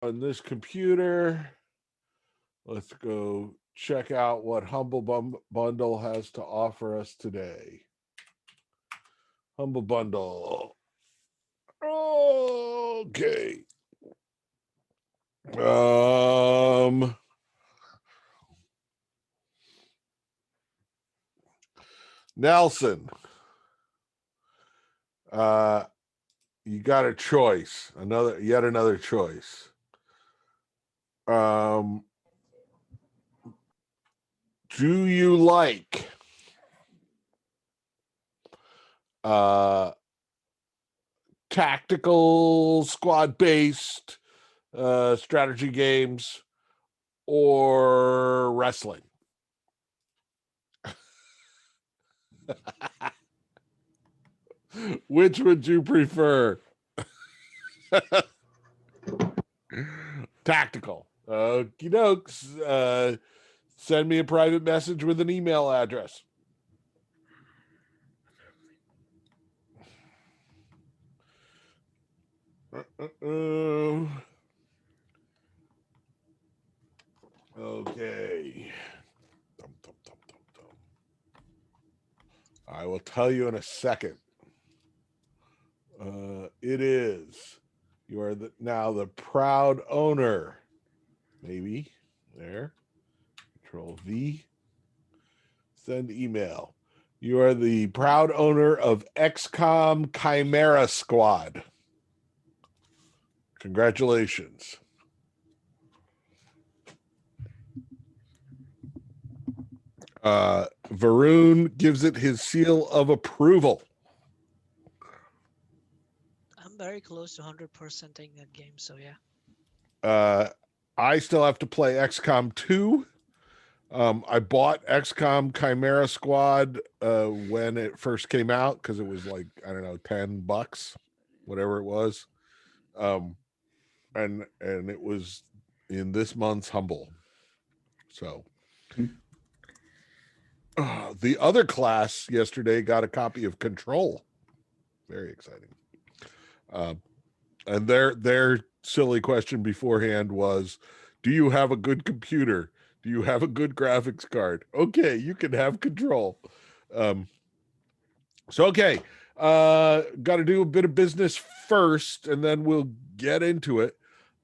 on this computer. Let's go check out what Bundle has to offer us today. Humble Bundle. Okay. Um, Nelson, uh, you got a choice. Yet another choice. Um, do you like uh tactical squad based strategy games or wrestling? Which would you prefer? Tactical. Okie dokes. Send me a private message with an email address. Okay. I will tell you in a second. It is. You are now the proud owner. Maybe. There. Control V. Send email. You are the proud owner of XCOM Chimera Squad. Congratulations. Varun gives it his seal of approval. I'm very close to 100%ing that game, so yeah. I still have to play XCOM 2. I bought XCOM Chimera Squad when it first came out because it was like, I don't know, $10, whatever it was. And it was in this month's Humble. So the other class yesterday got a copy of Control. Very exciting. And their silly question beforehand was, do you have a good computer? Do you have a good graphics card? Okay, you can have Control. So okay, got to do a bit of business first, and then we'll get into it.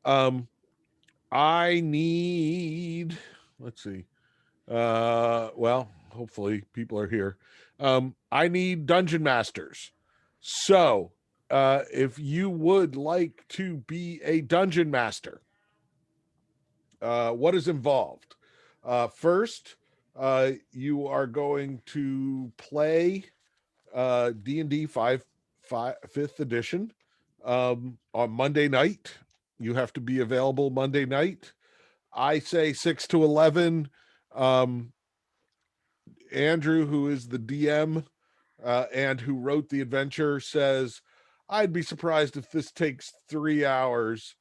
I need. Let's see. Well, hopefully people are here. I need dungeon masters. So, if you would like to be a dungeon master, what is involved? First, you are going to play D&D 5th edition on Monday night. You have to be available Monday night. I say 6 to 11. Andrew, who is the DM and who wrote the adventure, says, I'd be surprised if this takes 3 hours.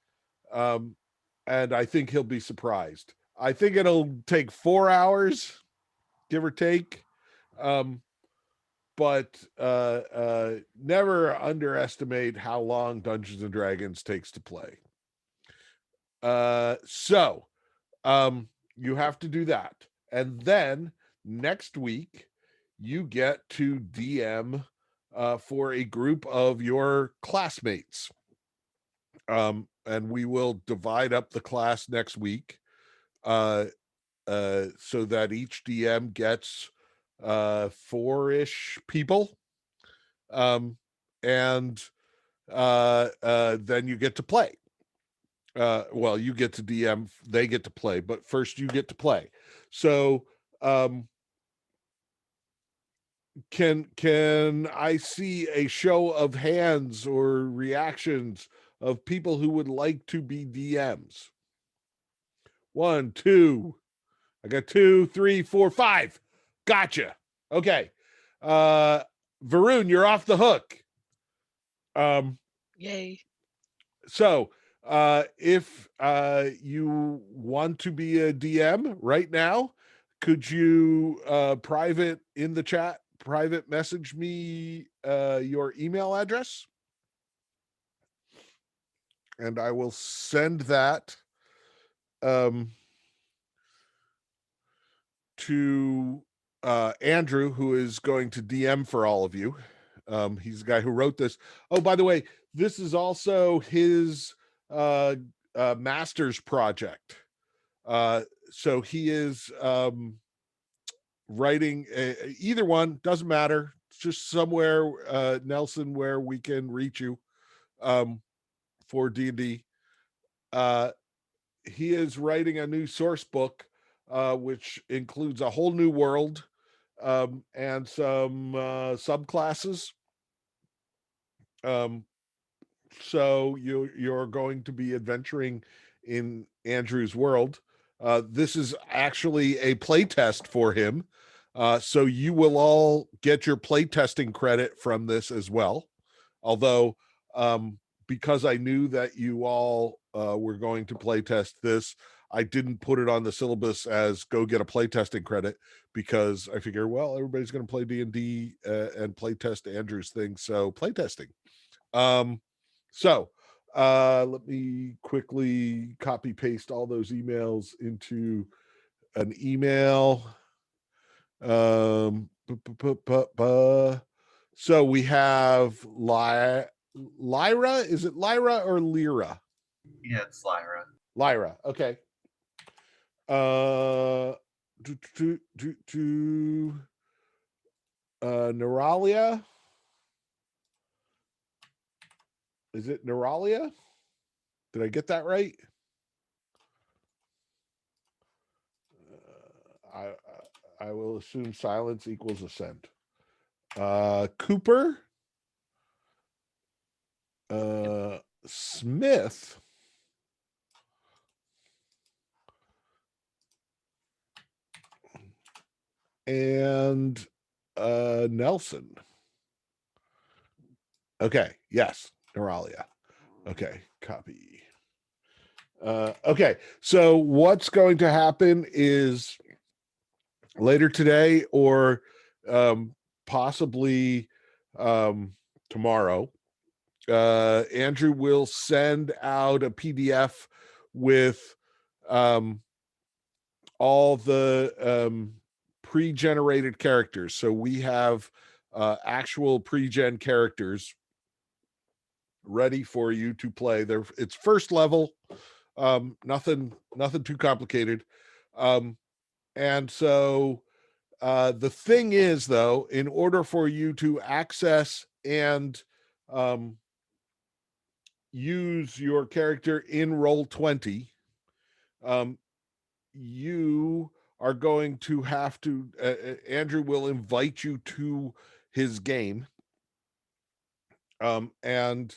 And I think he'll be surprised. I think it'll take 4 hours, give or take. But never underestimate how long Dungeons and Dragons takes to play. So you have to do that. And then next week, you get to DM for a group of your classmates. And we will divide up the class next week so that each DM gets 4-ish people. And then you get to play. Well, you get to DM, they get to play, but first you get to play. So can I see a show of hands or reactions of people who would like to be DMs? 1, 2. I got 2, 3, 4, 5. Gotcha. Okay. Varun, you're off the hook. Yay. So if you want to be a DM right now, could you private in the chat, private message me your email address? and I will send that to Andrew, who is going to DM for all of you. He's the guy who wrote this. Oh, by the way, this is also his master's project. So he is writing either one, doesn't matter. It's just somewhere, Nelson, where we can reach you for D&D. He is writing a new source book, which includes a whole new world and some subclasses. So you're going to be adventuring in Andrew's world. This is actually a play test for him. So you will all get your play testing credit from this as well. Although, because I knew that you all were going to play test this, I didn't put it on the syllabus as go get a play testing credit, because I figure, well, everybody's going to play D&D and play test Andrew's thing. So play testing. So let me quickly copy paste all those emails into an email. So we have Lyra. Is it Lyra or Lyra? Yeah, it's Lyra. Lyra. Okay. Neuralia. Is it Neuralia? Did I get that right? I will assume silence equals assent. Cooper. Smith. And Nelson. Okay, yes, Neuralia. Okay, copy. Okay, so what's going to happen is later today, or possibly tomorrow, Andrew will send out a PDF with all the pre-generated characters. So we have actual pre-gen characters ready for you to play. It's first level, nothing too complicated. And so the thing is, though, in order for you to access and use your character in Roll20, you are going to have to, Andrew will invite you to his game. And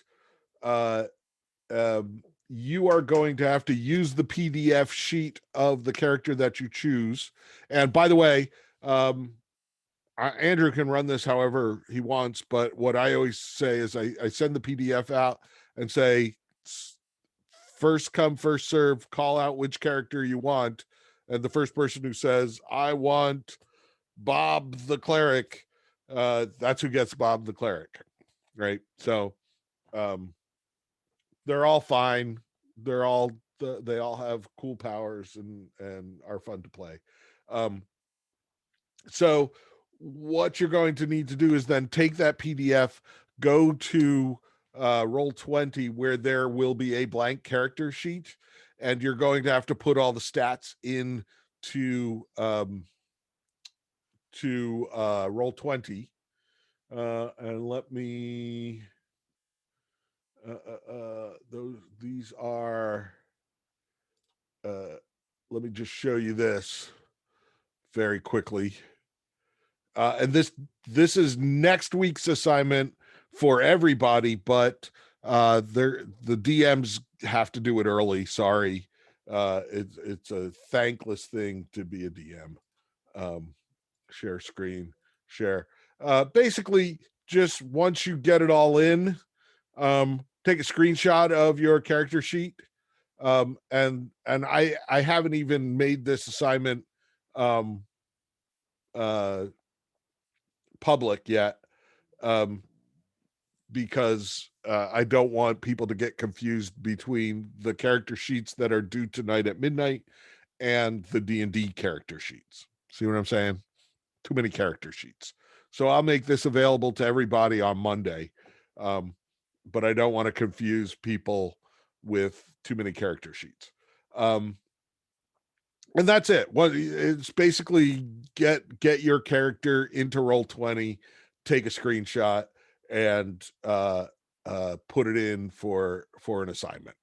you are going to have to use the PDF sheet of the character that you choose. And by the way, Andrew can run this however he wants, but what I always say is I send the PDF out and say, first come, first serve, call out which character you want. And the first person who says, I want Bob the cleric, that's who gets Bob the cleric. Right. So they're all fine. They all have cool powers and are fun to play. So what you're going to need to do is then take that PDF, go to Roll20, where there will be a blank character sheet, and you're going to have to put all the stats in to Roll20. And let me these are let me just show you this very quickly. And this is next week's assignment for everybody, but the DMs have to do it early. Sorry. It's a thankless thing to be a DM. Share screen, share. Basically, just once you get it all in, take a screenshot of your character sheet. And I haven't even made this assignment public yet, because I don't want people to get confused between the character sheets that are due tonight at midnight and the D&D character sheets. See what I'm saying? Too many character sheets. So I'll make this available to everybody on Monday. But I don't want to confuse people with too many character sheets. And that's it. What it's basically get your character into Roll20, take a screenshot, and put it in for an assignment.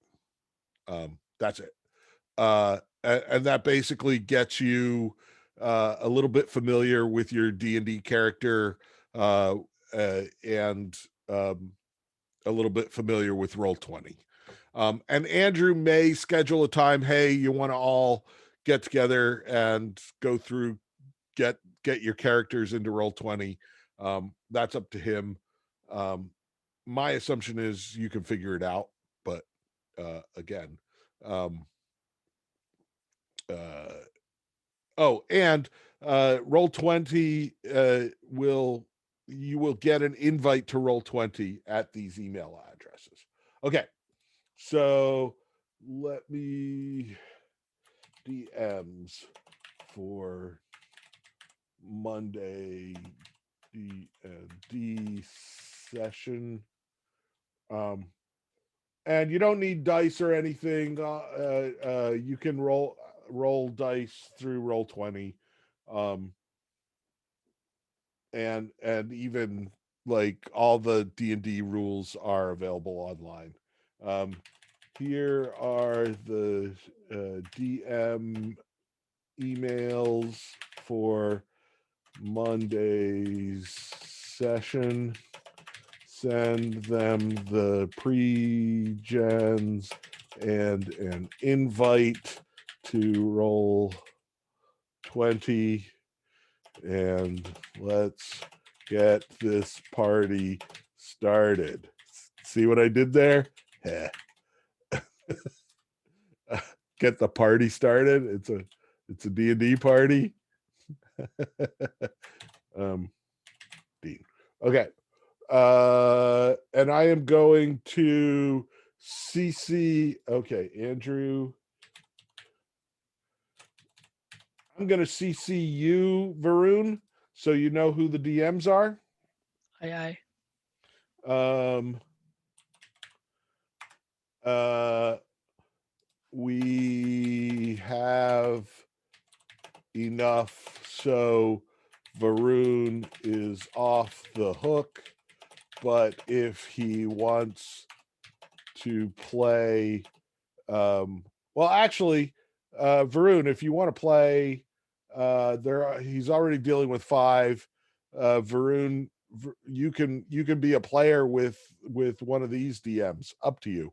That's it. And that basically gets you a little bit familiar with your D&D character and a little bit familiar with Roll20. And Andrew may schedule a time. Hey, you want to all get together and go through, get your characters into Roll20. That's up to him. My assumption is you can figure it out, but again, and Roll20 you will get an invite to Roll20 at these email addresses. Okay, so let me DMs for Monday D&D session. And you don't need dice or anything. You can roll dice through Roll20, and even like all the D&D rules are available online. Here are the DM emails for Monday's session. Send them the pre-gens and an invite to Roll20, and let's get this party started. See what I did there? Yeah. Get the party started. It's a D&D party. Dean. Okay. And I am going to CC. Okay, Andrew. I'm going to CC you, Varun, so you know who the DMs are. Aye. We have enough, so Varun is off the hook, but if he wants to play, well, actually, Varun, if you want to play, he's already dealing with 5. Varun, you can be a player with one of these DMs. Up to you.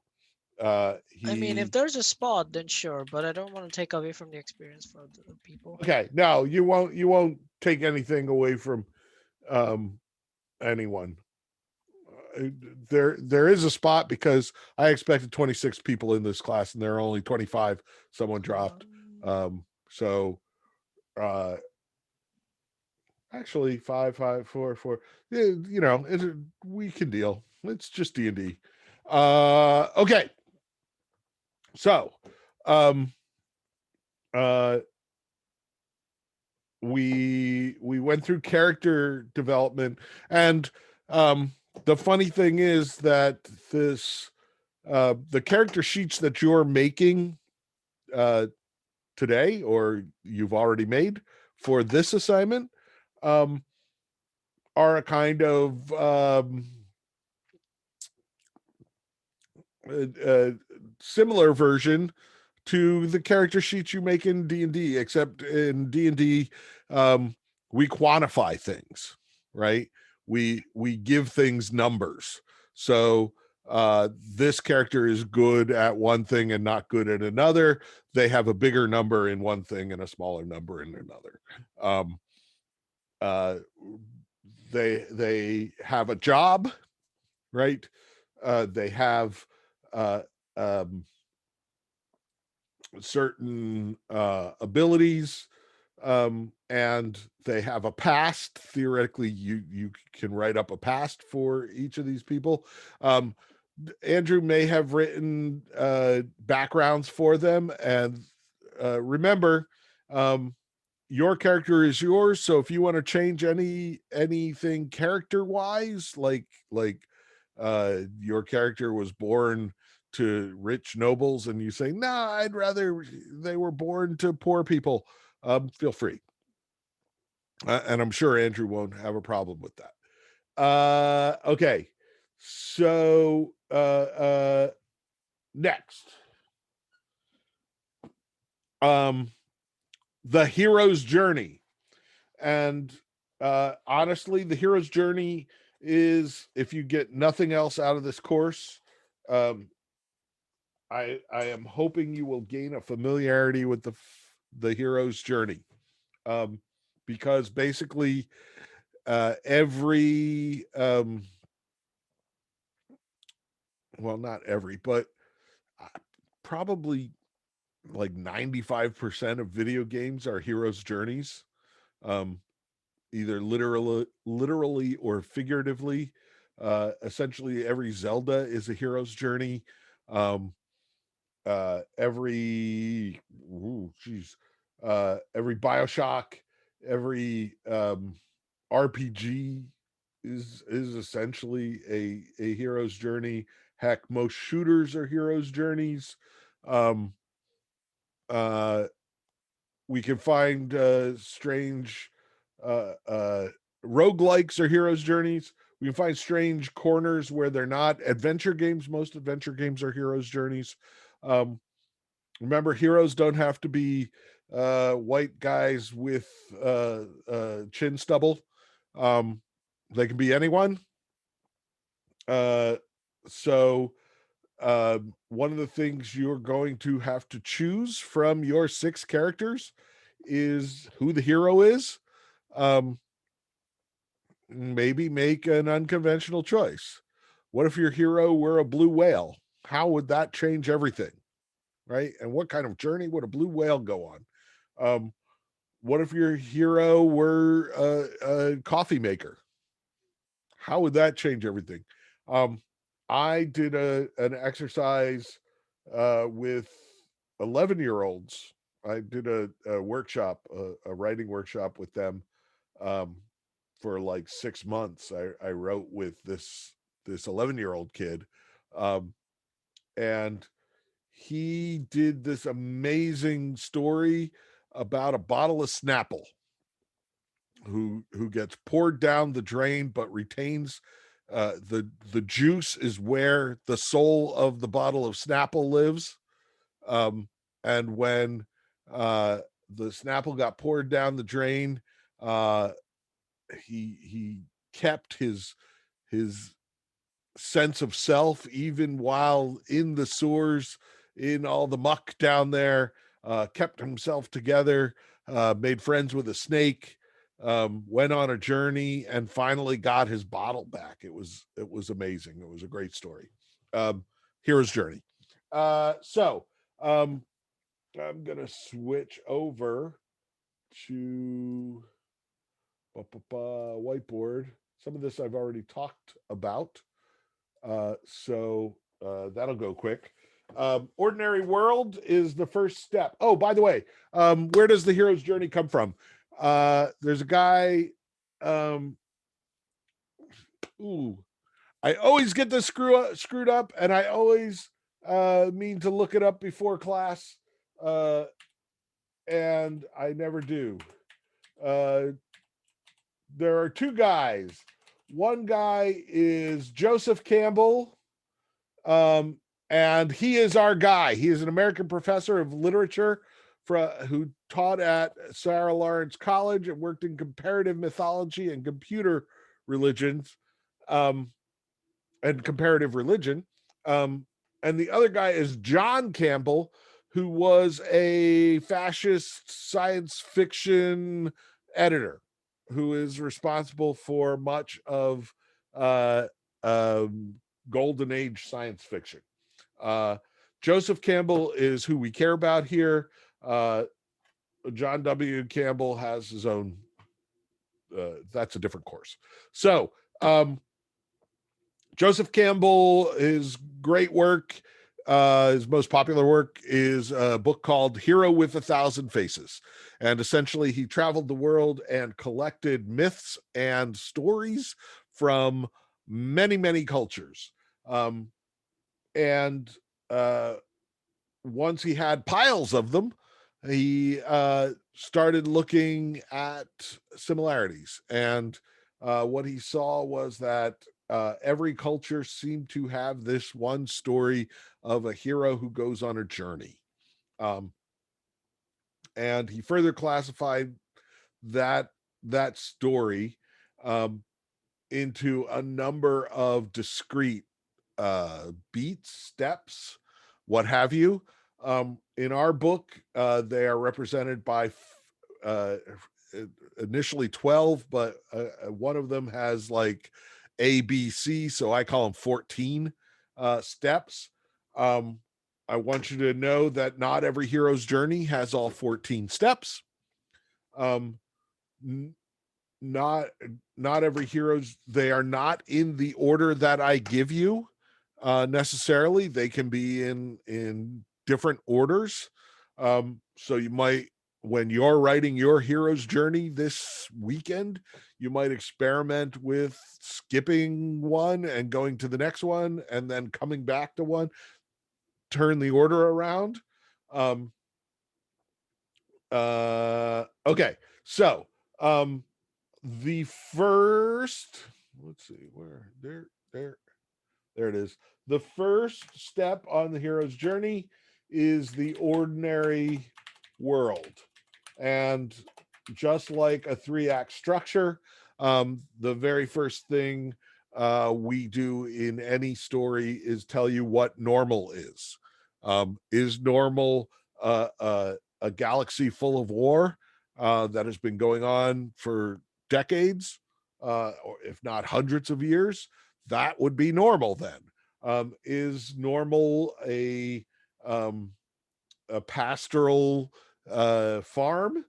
I mean, if there's a spot, then sure, but I don't want to take away from the experience for the people. Okay, no, you won't take anything away from anyone. There is a spot because I expected 26 people in this class and there are only 25. Someone dropped. So actually 5, 5, 4, 4. You know, we can deal. It's just D&D. Okay. So, we went through character development, and the funny thing is that this the character sheets that you're making today, or you've already made for this assignment, are a kind of similar version to the character sheets you make in D&D, except in D&D, we quantify things, right? We give things numbers. So this character is good at one thing and not good at another. They have a bigger number in one thing and a smaller number in another. They have a job, right? They have certain abilities. and they have a past. Theoretically, you can write up a past for each of these people. Andrew may have written backgrounds for them, and remember, your character is yours. So if you want to change anything character wise, like your character was born to rich nobles, and you say, "Nah, I'd rather they were born to poor people," feel free. And I'm sure Andrew won't have a problem with that. Okay, so next, the hero's journey. And honestly, the hero's journey is, if you get nothing else out of this course, I am hoping you will gain a familiarity with the hero's journey, because basically every well, not every, but probably like 95% of video games are hero's journeys, either literally or figuratively. Essentially, every Zelda is a hero's journey. Every every Bioshock, every RPG is essentially a hero's journey. Heck, most shooters are hero's journeys. Um, we can find strange roguelikes are hero's journeys. We can find strange corners where they're not. Adventure games, most adventure games are hero's journeys. Remember, heroes don't have to be white guys with chin stubble. They can be anyone. So one of the things you're going to have to choose from your 6 characters is who the hero is. Maybe make an unconventional choice. What if your hero were a blue whale? How would that change everything? Right? And what kind of journey would a blue whale go on? What if your hero were a coffee maker? How would that change everything? I did an exercise with 11-year-olds. I did a workshop, a writing workshop with them, for like 6 months. I wrote with this 11-year-old kid, and he did this amazing story about a bottle of Snapple who gets poured down the drain but retains the juice is where the soul of the bottle of Snapple lives. And when the Snapple got poured down the drain, he kept his sense of self even while in the sewers, in all the muck down there. Kept himself together, made friends with a snake, went on a journey, and finally got his bottle back. It was amazing. It was a great story. Hero's journey. So I'm gonna switch over to whiteboard. Some of this I've already talked about, so that'll go quick. Ordinary world is the first step. Oh, by the way, where does the hero's journey come from? There's a guy. I always get this screwed up, and I always mean to look it up before class, and I never do. There are 2 guys. One guy is Joseph Campbell, and he is our guy. He is an American professor of literature who taught at Sarah Lawrence College and worked in comparative mythology and computer religions, and comparative religion. And the other guy is John Campbell, who was a fascist science fiction editor who is responsible for much of golden age science fiction. Joseph Campbell is who we care about here. John W. Campbell has his own. That's a different course. So Joseph Campbell, his great work, his most popular work is a book called Hero with a Thousand Faces. And essentially, he traveled the world and collected myths and stories from many, many cultures. And once he had piles of them, he started looking at similarities. And what he saw was that every culture seemed to have this one story of a hero who goes on a journey. And he further classified that story into a number of discrete beats, steps, what have you. In our book, they are represented by initially 12, but one of them has like A, B, C, so I call them 14 steps. I want you to know that not every hero's journey has all 14 steps. Not every hero's, they are not in the order that I give you necessarily. They can be in different orders. So you might, when you're writing your hero's journey this weekend, you might experiment with skipping one and going to the next one and then coming back to one, turn the order around. Okay, so the first, let's see, where there it is. The first step on the hero's journey is the ordinary world. And just like a 3-act structure, the very first thing we do in any story is tell you what normal is. Is normal a galaxy full of war that has been going on for decades, or if not hundreds of years? That would be normal then. Is normal a pastoral farm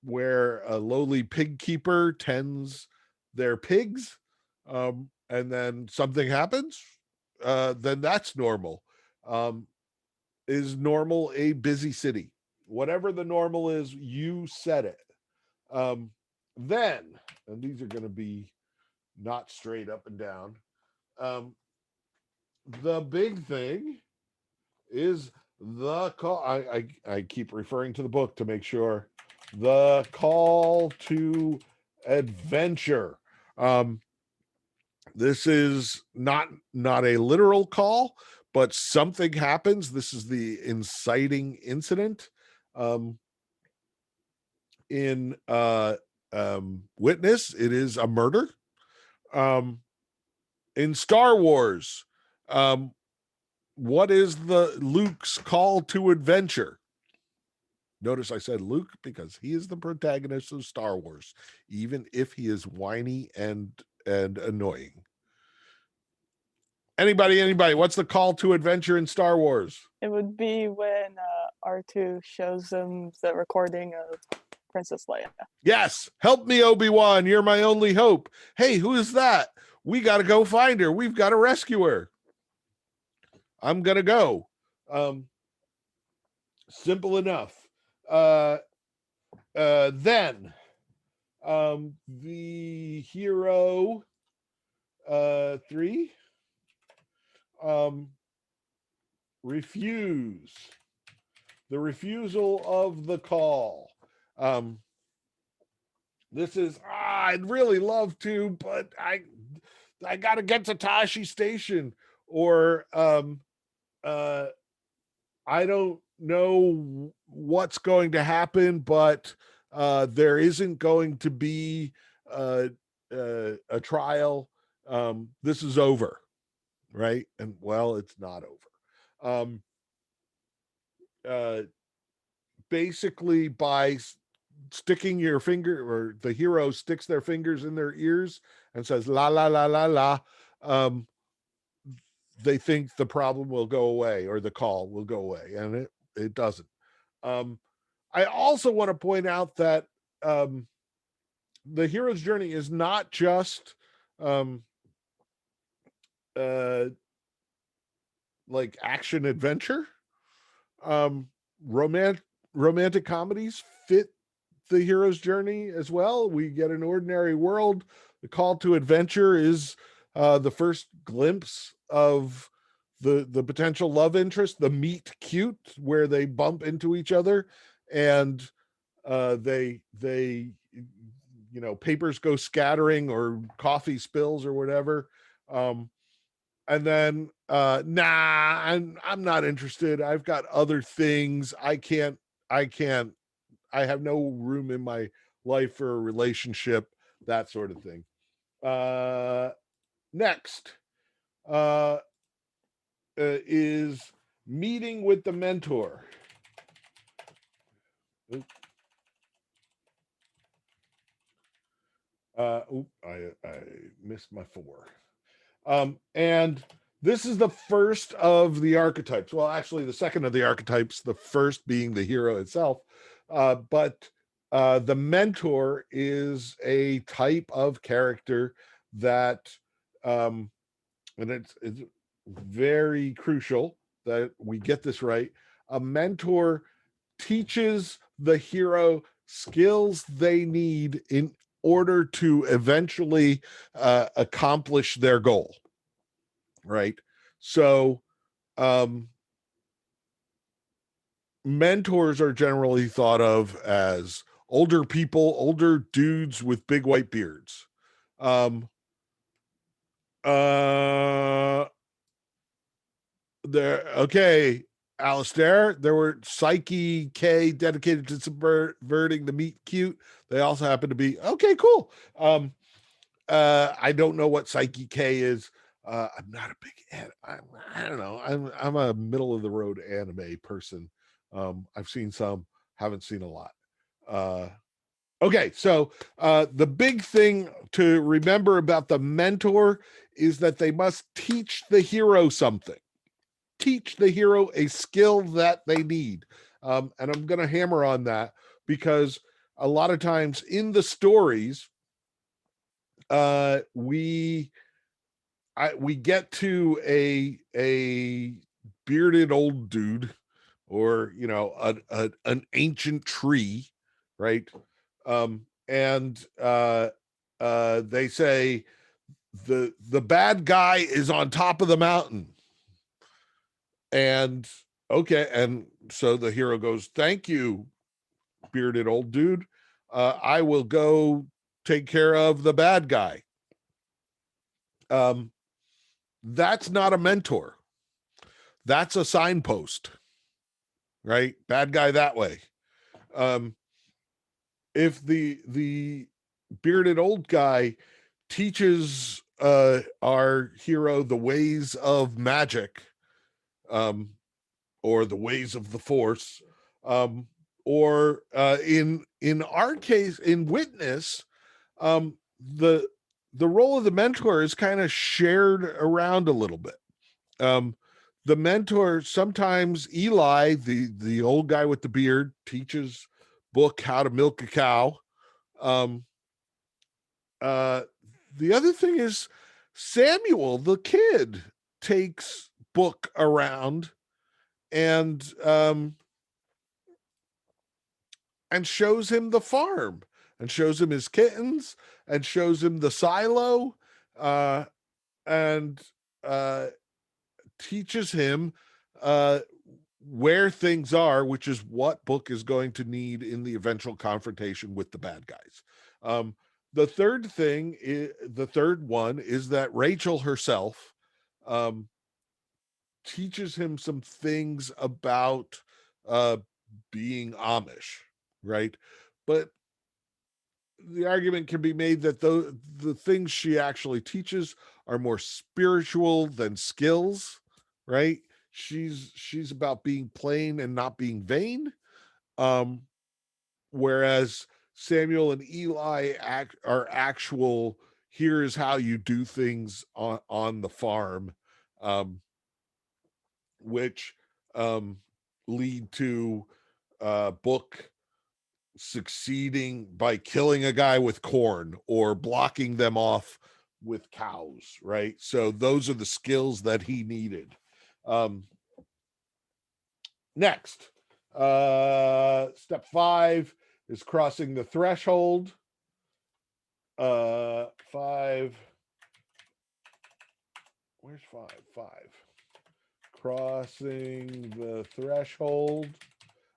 where a lowly pig keeper tends their pigs, and then something happens? Then that's normal. Is normal a busy city? Whatever the normal is, you set it. Then, and these are going to be not straight up and down. The big thing is the call. I keep referring to the book to make sure. The call to adventure. This is not a literal call, but something happens. This is the inciting incident. In Witness, it is a murder. In Star Wars, what is the Luke's call to adventure? Notice I said Luke because he is the protagonist of Star Wars, even if he is whiny and annoying. Anybody, what's the call to adventure in Star Wars? It would be when R2 shows them the recording of Princess Leia. Yes. Help me, Obi-Wan. You're my only hope. Hey, who is that? We got to go find her. We've got to rescue her. I'm going to go. Simple enough. Then the hero 3 refuse. The refusal of the call. This is I'd really love to, but I got to get to Tashi Station, or I don't know what's going to happen, but there isn't going to be a trial. This is over, right? And well, it's not over. Basically, by sticking your finger, or the hero sticks their fingers in their ears and says la la la la la, they think the problem will go away, or the call will go away, and it doesn't. I also want to point out that the hero's journey is not just like action adventure. Romantic comedies fit the hero's journey as well. We get an ordinary world. The call to adventure is the first glimpse of the potential love interest, the meet cute, where they bump into each other and they papers go scattering or coffee spills or whatever. And then nah, I'm not interested. I've got other things. I have no room in my life for a relationship, that sort of thing. Next is meeting with the mentor. I missed my 4. And this is the first of the archetypes. Well, actually, the second of the archetypes, the first being the hero itself. But the mentor is a type of character that, and it's very crucial that we get this right. A mentor teaches the hero skills they need in order to eventually accomplish their goal, right? So mentors are generally thought of as older people, older dudes with big white beards. Okay, Alistair, there were Psyche K dedicated to subverting the meet cute. They also happen to be okay, cool. I don't know what Psyche K is. I'm not a big I don't know. I'm a middle of the road anime person. I've seen some, haven't seen a lot. Okay, so the big thing to remember about the mentor is that they must teach the hero something. Teach the hero a skill that they need. And I'm going to hammer on that because a lot of times in the stories, we get to a bearded old dude or, an ancient tree, right? And they say the bad guy is on top of the mountain. And okay, and so the hero goes, "Thank you, bearded old dude. I will go take care of the bad guy." That's not a mentor. That's a signpost, right? Bad guy that way. If the bearded old guy teaches our hero the ways of magic, or the ways of the force, or in our case, in Witness, the role of the mentor is kind of shared around a little bit. The mentor, sometimes Eli, the old guy with the beard, teaches Book how to milk a cow. The other thing is Samuel, the kid, takes Book around and shows him the farm and shows him his kittens and shows him the silo, and teaches him where things are, which is what Book is going to need in the eventual confrontation with the bad guys. The third one is that Rachel herself teaches him some things about being Amish, right? But the argument can be made that the things she actually teaches are more spiritual than skills, right? She's about being plain and not being vain. Whereas Samuel and Eli are actual, here's how you do things on the farm, which lead to Book succeeding by killing a guy with corn or blocking them off with cows, right? So those are the skills that he needed. Next, step 5 is crossing the threshold. 5. Where's 5? 5. Crossing the threshold.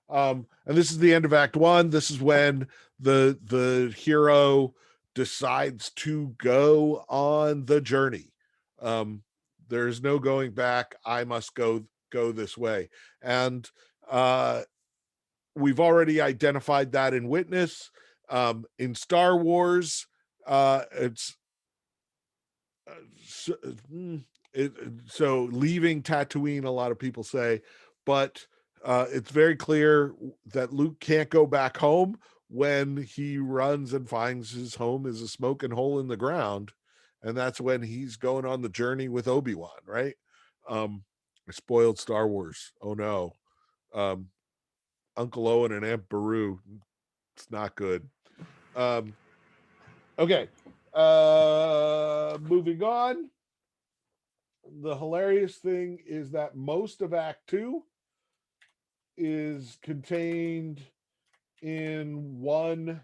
And this is the end of Act 1. This is when the hero decides to go on the journey. There's no going back. I must go this way. And we've already identified that in Witness. In Star Wars, it's so leaving Tatooine, a lot of people say, but it's very clear that Luke can't go back home when he runs and finds his home is a smoking hole in the ground. And that's when he's going on the journey with Obi-Wan, right? I spoiled Star Wars. Oh no. Uncle Owen and Aunt Beru. It's not good. Okay. Moving on. The hilarious thing is that most of Act 2 is contained in one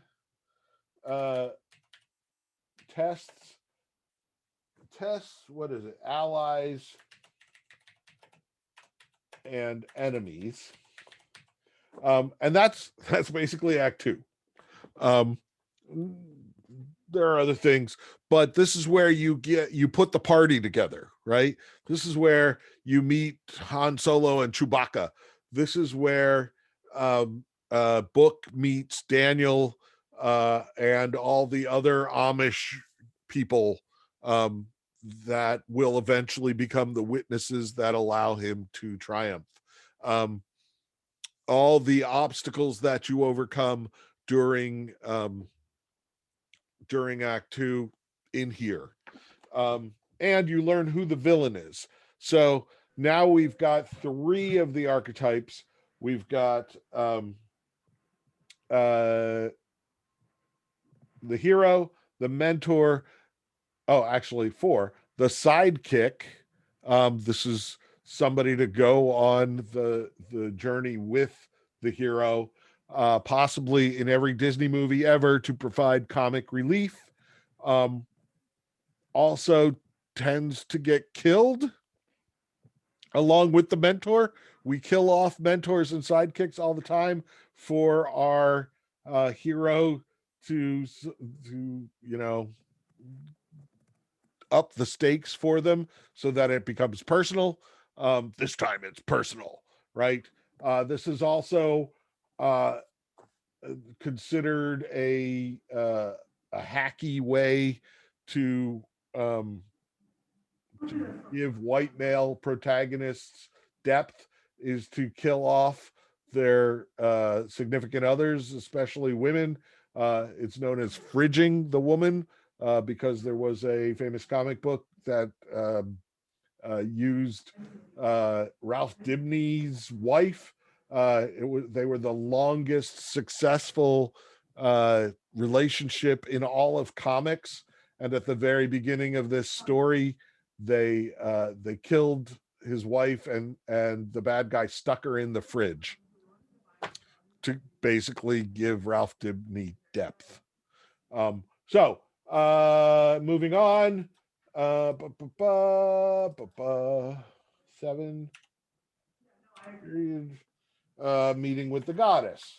tests, what is it? Allies and enemies. And that's basically Act 2. There are other things, but this is where you put the party together, right? This is where you meet Han Solo and Chewbacca. This is where Book meets Daniel and all the other Amish people that will eventually become the witnesses that allow him to triumph. All the obstacles that you overcome during Act 2 in here. And you learn who the villain is. So now we've got 3 of the archetypes. We've got the hero, the mentor. Oh, actually 4. The sidekick. This is somebody to go on the journey with the hero. Possibly in every Disney movie ever to provide comic relief. Also tends to get killed along with the mentor. We kill off mentors and sidekicks all the time for our hero to up the stakes for them so that it becomes personal. This time it's personal, right? This is also considered a hacky way to give white male protagonists depth, is to kill off their significant others, especially women. It's known as fridging the woman because there was a famous comic book that used Ralph Dibny's wife. They were the longest successful relationship in all of comics, and at the very beginning of this story, they killed his wife, and the bad guy stuck her in the fridge to basically give Ralph Dibny depth. So moving on. 7 meeting with the goddess.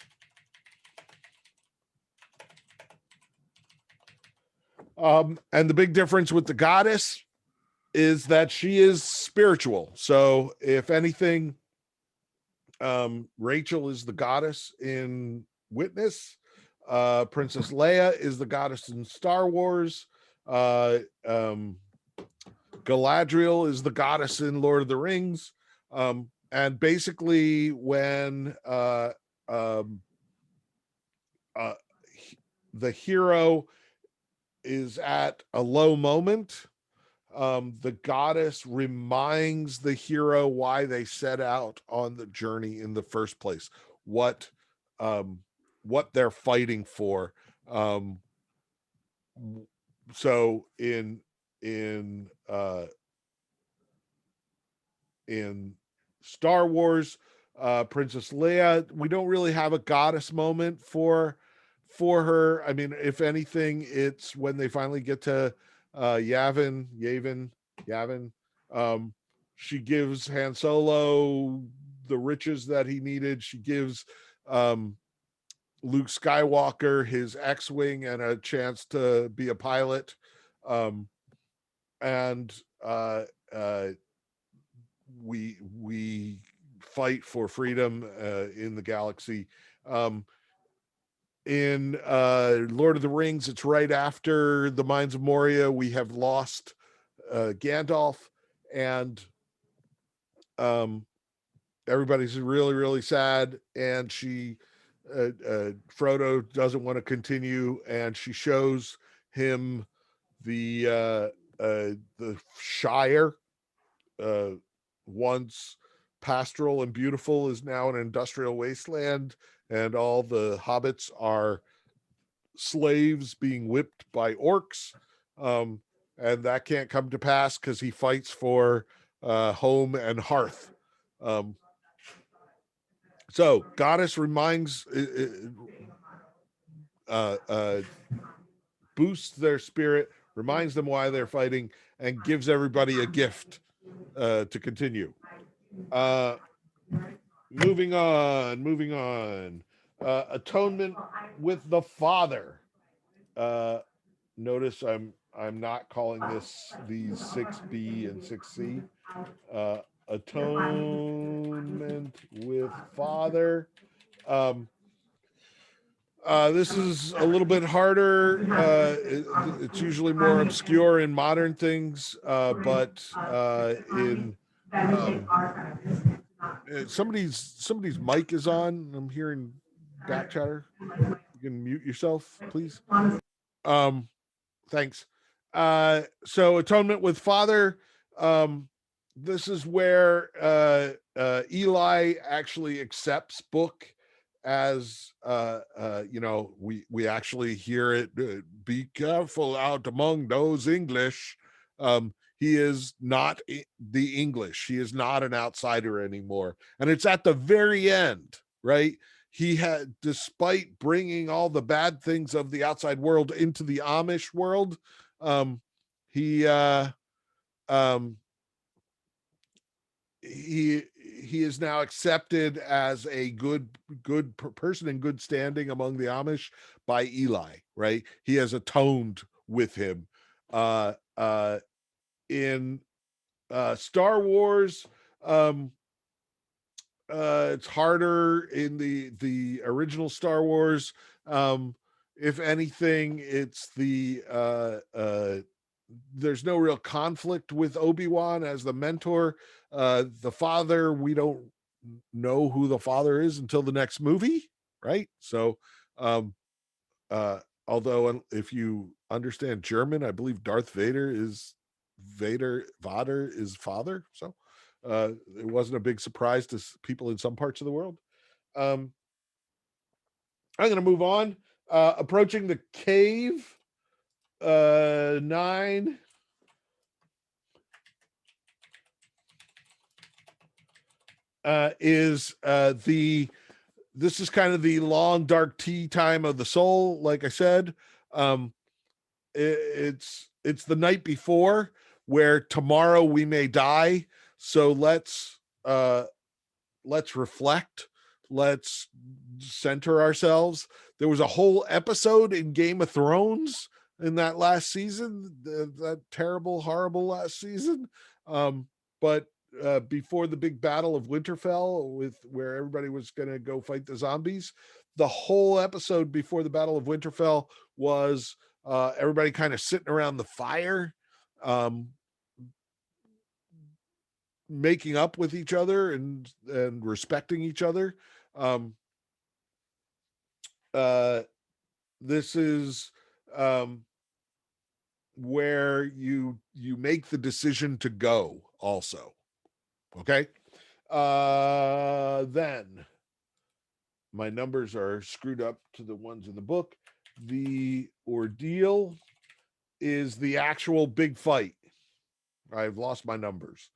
And the big difference with the goddess is that she is spiritual. So if anything, Rachel is the goddess in Witness. Princess Leia is the goddess in Star Wars. Galadriel is the goddess in Lord of the Rings. And basically when the hero is at a low moment, the goddess reminds the hero why they set out on the journey in the first place, what what they're fighting for. So in Star Wars, Princess Leia, we don't really have a goddess moment for her. I mean, if anything, it's when they finally get to Yavin. She gives Han Solo the riches that he needed. She gives Luke Skywalker his X-wing and a chance to be a pilot. And we fight for freedom in the galaxy. In Lord of the Rings, it's right after the Mines of Moria. We have lost Gandalf, and everybody's really, really sad. And Frodo doesn't want to continue, and she shows him the Shire, once pastoral and beautiful, is now an industrial wasteland, and all the hobbits are slaves being whipped by orcs. And that can't come to pass because he fights for home and hearth. So goddess reminds, boosts their spirit, reminds them why they're fighting, and gives everybody a gift to continue. Moving on. Atonement with the Father. Notice I'm not calling these 6B and 6C. Atonement with Father. This is a little bit harder. It's usually more obscure in modern things, but in somebody's mic is on. I'm hearing back chatter. You can mute yourself, please. Thanks. So Atonement with Father. This is where Eli actually accepts Book as we actually hear it, be careful out among those English. He is not the English. He is not an outsider anymore. And it's at the very end, right? He had, despite bringing all the bad things of the outside world into the Amish world, he is now accepted as a good person in good standing among the Amish by Eli, right? He has atoned with him. In Star Wars, it's harder in the original Star Wars. If anything, it's there's no real conflict with Obi-Wan as the mentor. The father, we don't know who the father is until the next movie, right? So although if you understand German, I believe Darth Vader is Vader is father. So it wasn't a big surprise to people in some parts of the world. I'm going to move on. Approaching the cave. 9. This is kind of the long dark tea time of the soul. Like I said, it's the night before, where tomorrow we may die. So let's reflect. Let's center ourselves. There was a whole episode in Game of Thrones in that last season, that terrible, horrible last season. But before the big battle of Winterfell, where everybody was going to go fight the zombies, the whole episode before the Battle of Winterfell was everybody kind of sitting around the fire, making up with each other and respecting each other. This is where you make the decision to go also. Okay. Then my numbers are screwed up to the ones in the book. The ordeal is the actual big fight. I've lost my numbers.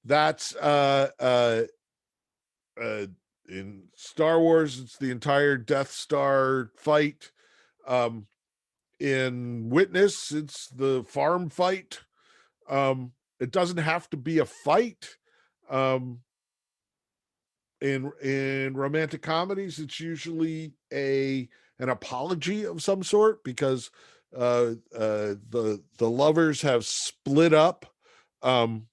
That's in Star Wars, it's the entire Death Star fight. In Witness, it's the farm fight. It doesn't have to be a fight. In romantic comedies, it's usually an apology of some sort, because the lovers have split up, and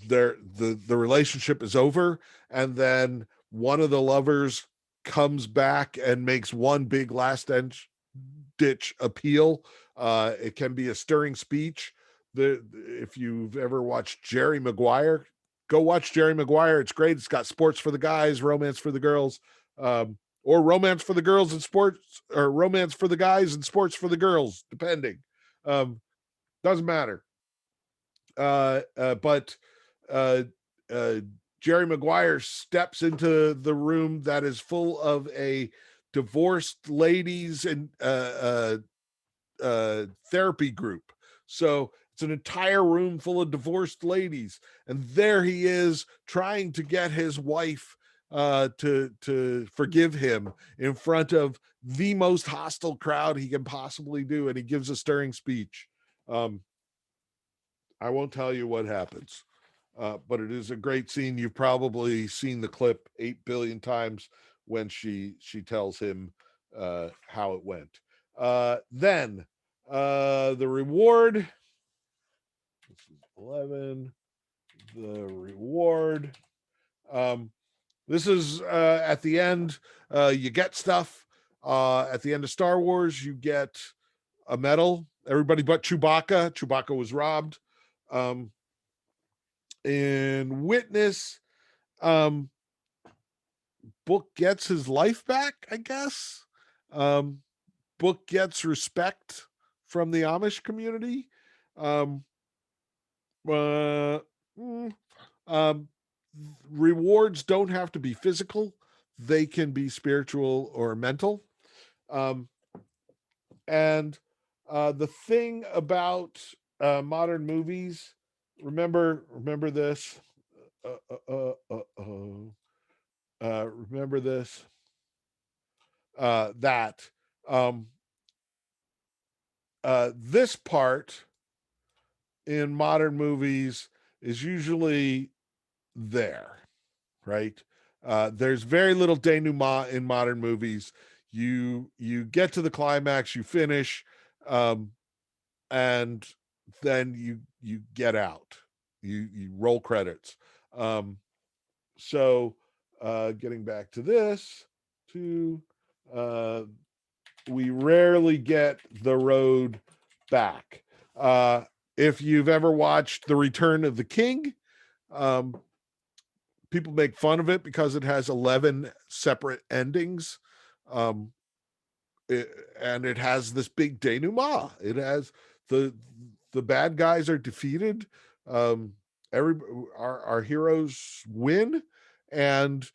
the relationship is over, and then one of the lovers comes back and makes one big last ditch appeal. It can be a stirring speech. If you've ever watched Jerry Maguire, go watch Jerry Maguire. It's great. It's got sports for the guys, romance for the girls, or romance for the girls and sports, or romance for the guys and sports for the girls, depending. Doesn't matter. But Jerry Maguire steps into the room that is full of a divorced ladies and therapy group. So it's an entire room full of divorced ladies, and there he is trying to get his wife to forgive him in front of the most hostile crowd he can possibly do, and he gives a stirring speech. I won't tell you what happens, but it is a great scene. You've probably seen the clip 8 billion times when she tells him how it went. Then the reward. This is 11. The reward. This is at the end. You get stuff. At the end of Star Wars, you get a medal. Everybody but Chewbacca. Chewbacca was robbed. In Witness, Book gets his life back, I guess. Book gets respect from the Amish community. Rewards don't have to be physical. They can be spiritual or mental. And the thing about modern movies, remember this. Remember this. This part in modern movies is usually there, right? There's very little denouement in modern movies. You get to the climax, you finish, and then you get out. You roll credits. So getting back to this, we rarely get the road back. If you've ever watched The Return of the King, people make fun of it because it has 11 separate endings. And it has this big denouement. It has the bad guys are defeated. Our heroes win, and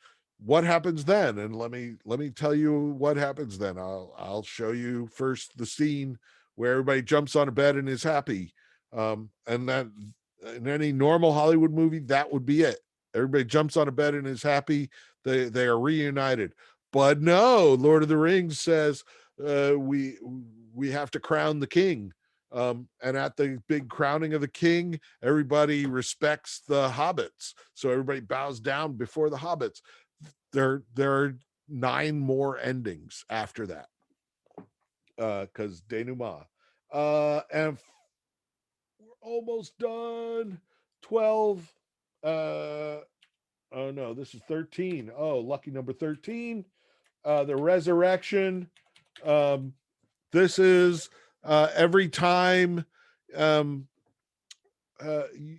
what happens then? And let me tell you what happens then. I'll show you first the scene where everybody jumps on a bed and is happy. And that in any normal Hollywood movie, that would be it. Everybody jumps on a bed and is happy. They are reunited. But no, Lord of the Rings says we have to crown the king. And at the big crowning of the king, everybody respects the hobbits. So everybody bows down before the hobbits. There are 9 more endings after that. Because denouement. And we're almost done. 12. Oh no, this is 13. Oh, lucky number 13. The resurrection. This is every time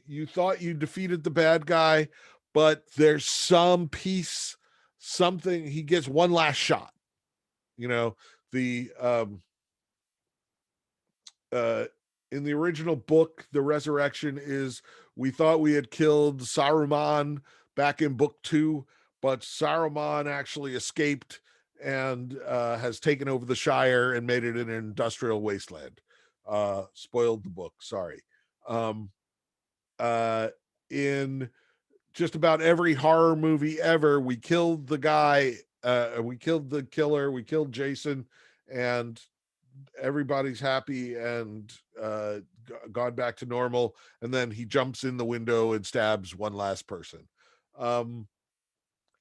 you thought you defeated the bad guy, but there's some piece, something, he gets one last shot. You know, in the original book, the resurrection is we thought we had killed Saruman back in book 2, but Saruman actually escaped and has taken over the Shire and made it an industrial wasteland. Spoiled the book, sorry. In just about every horror movie ever, we killed the guy, we killed the killer, we killed Jason, and everybody's happy and gone back to normal, and then he jumps in the window and stabs one last person.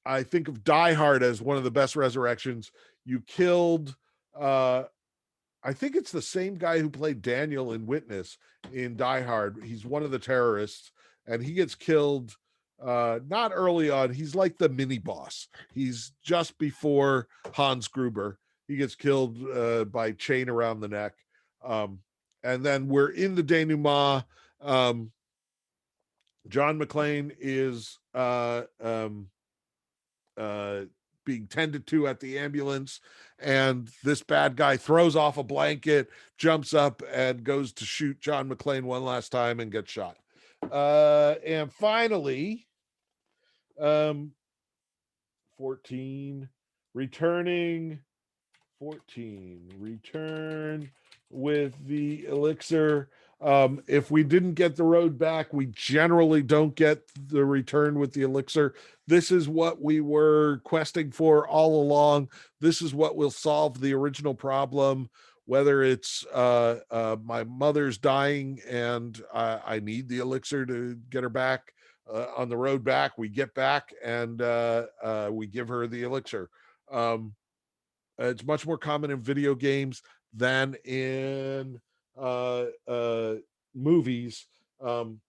I think of Die Hard as one of the best resurrections. You killed I think it's the same guy who played Daniel in Witness in Die Hard. He's one of the terrorists, and he gets killed not early on. He's like the mini boss. He's just before Hans Gruber. He gets killed by chain around the neck. And then we're in the denouement. John McClane is being tended to at the ambulance, and this bad guy throws off a blanket, jumps up, and goes to shoot John McClane one last time and gets shot. And finally, 14, return with the elixir. If we didn't get the road back, we generally don't get the return with the elixir. This is what we were questing for all along. This is what will solve the original problem, whether it's my mother's dying and I need the elixir to get her back. On the road back, we get back and we give her the elixir. It's much more common in video games than in movies, and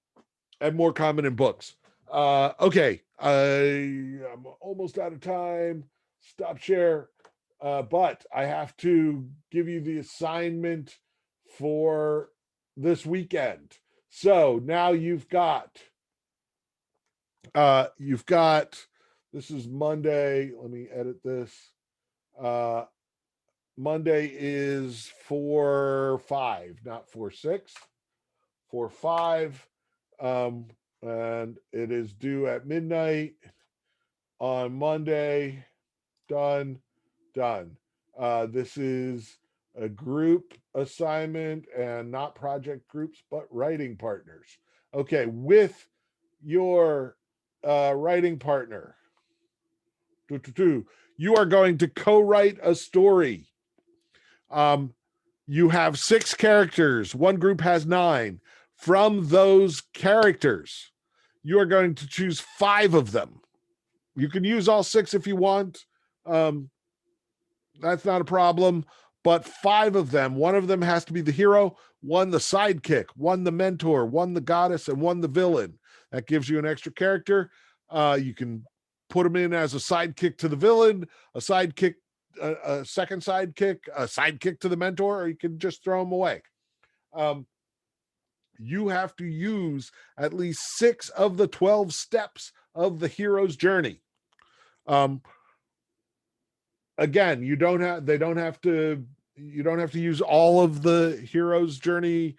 more common in books. Okay, I'm almost out of time. Stop share. But I have to give you the assignment for this weekend. So now you've got this is Monday. Let me edit this. Monday is 4/5, not 4/6, 4/5. And it is due at midnight on Monday. Done. This is a group assignment and not project groups, but writing partners. Okay, with your writing partner, you are going to co-write a story. You have 6 characters. One group has 9. From those characters, you are going to choose 5 of them. You can use all 6 if you want. That's not a problem. But 5 of them, one of them has to be the hero, one the sidekick, one the mentor, one the goddess, and one the villain. That gives you an extra character. You can put them in as a sidekick to the villain, a sidekick, a second sidekick, a sidekick to the mentor, or you can just throw them away. You have to use at least 6 of the 12 steps of the hero's journey. Again, you don't have to use all of the hero's journey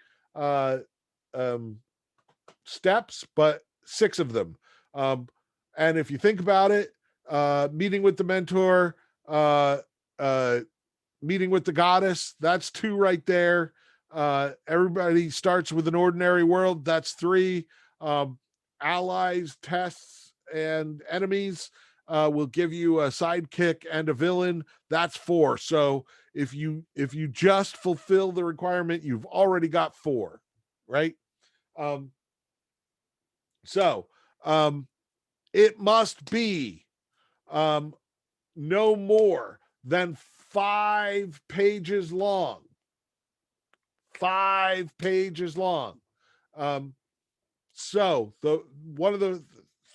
steps, but 6 of them. And if you think about it, meeting with the mentor, meeting with the goddess, that's 2 right there. Everybody starts with an ordinary world, that's 3. Allies, tests, and enemies will give you a sidekick and a villain, that's 4. So if you just fulfill the requirement, you've already got 4, right? It must be no more than 5 pages long. 5 pages long.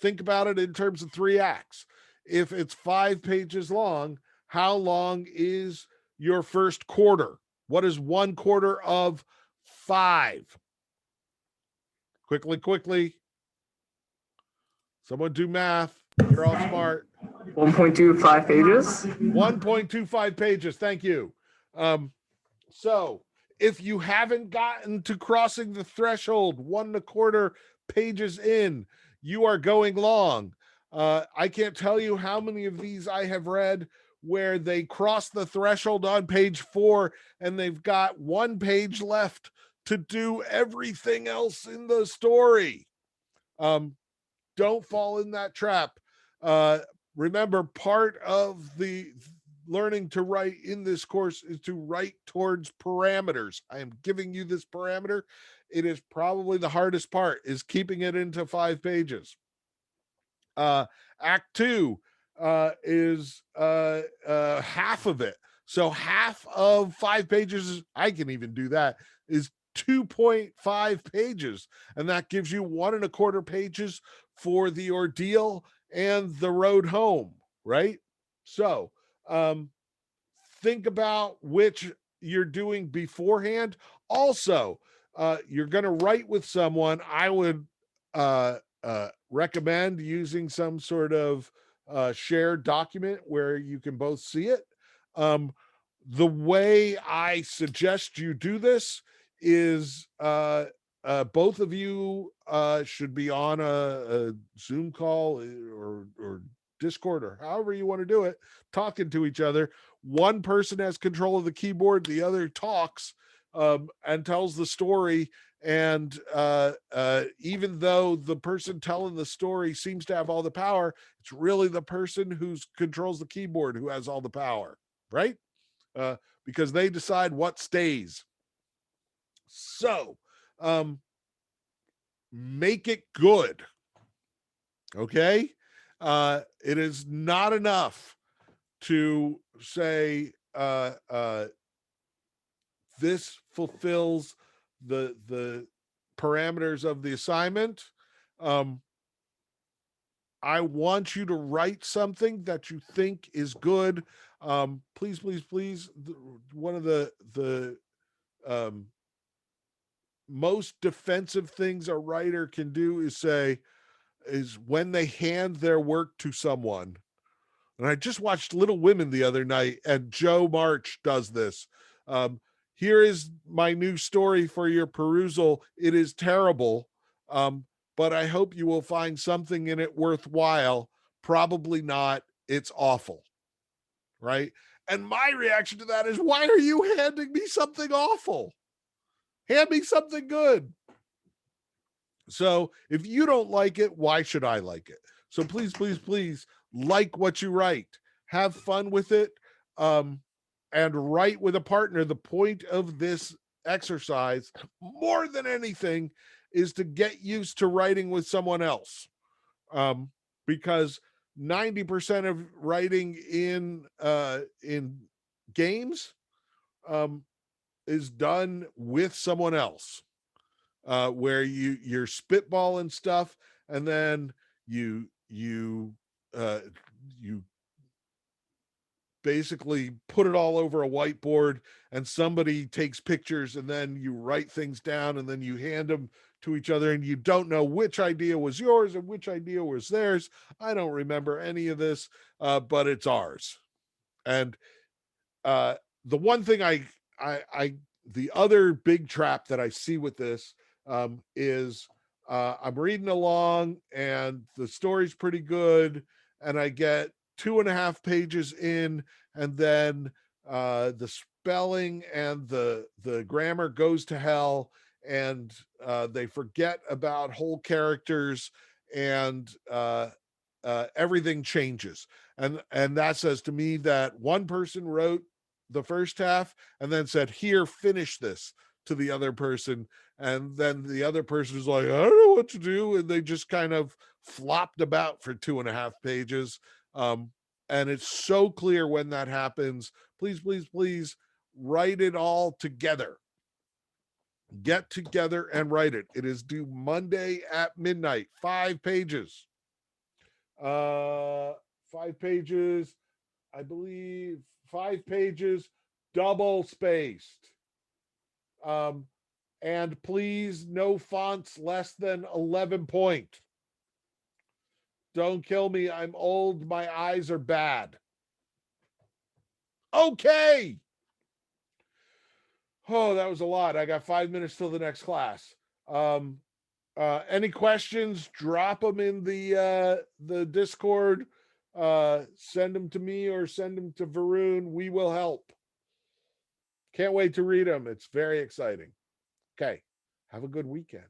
Think about it in terms of 3 acts. If it's 5 pages long, how long is your first quarter? What is 1/4 of 5? Quickly. Someone do math. You're all smart. 1.25 pages. 1.25 pages. Thank you. So if you haven't gotten to crossing the threshold 1.25 pages in, you are going long. I can't tell you how many of these I have read where they cross the threshold on page 4 and they've got 1 page left to do everything else in the story. Don't fall in that trap. Remember, part of the learning to write in this course is to write towards parameters. I am giving you this parameter. It is probably the hardest part, is keeping it into 5 pages. Act 2 is half of it. So half of 5 pages, I can even do that, is 2.5 pages. And that gives you 1.25 pages for the ordeal and the road home, right? So think about which you're doing beforehand. Also, you're going to write with someone. I would recommend using some sort of shared document where you can both see it. The way I suggest you do this is both of you should be on a Zoom call or Discord or however you want to do it, talking to each other. One person has control of the keyboard, the other talks and tells the story. And even though the person telling the story seems to have all the power, it's really the person who controls the keyboard who has all the power, right? Because they decide what stays. So make it good. Okay? It is not enough to say this fulfills the parameters of the assignment. I want you to write something that you think is good. Please, please, please. One of the most defensive things a writer can do is when they hand their work to someone. And I just watched Little Women the other night, and Joe March does this. Here is my new story for your perusal. It is terrible, but I hope you will find something in it worthwhile. Probably not. It's awful, right? And my reaction to that is, why are you handing me something awful? Hand me something good. So if you don't like it, why should I like it? So please, please, please like what you write. Have fun with it. And write with a partner. The point of this exercise, more than anything, is to get used to writing with someone else. Because 90% of writing in games is done with someone else. Where you're spitballing stuff, and then you basically put it all over a whiteboard, and somebody takes pictures, and then you write things down, and then you hand them to each other, and you don't know which idea was yours and which idea was theirs. I don't remember any of this, but it's ours. And the one thing the other big trap that I see with this is I'm reading along and the story's pretty good, and I get 2.5 pages in, and then the spelling and the grammar goes to hell, and they forget about whole characters, and everything changes. And that says to me that one person wrote the first half and then said, here, finish this, to the other person, and then the other person is like, I don't know what to do, and they just kind of flopped about for 2.5 pages. And it's so clear when that happens. Please, please, please write it all together. Get together and write it. It is due Monday at midnight. 5 pages. 5 pages, I believe. 5 pages, double spaced. And please, no fonts less than 11 point. Don't kill me. I'm old. My eyes are bad. Okay. Oh, that was a lot. I got 5 minutes till the next class. Any questions? Drop them in the Discord. Send them to me or send them to Varun. We will help. Can't wait to read them. It's very exciting. Okay. Have a good weekend.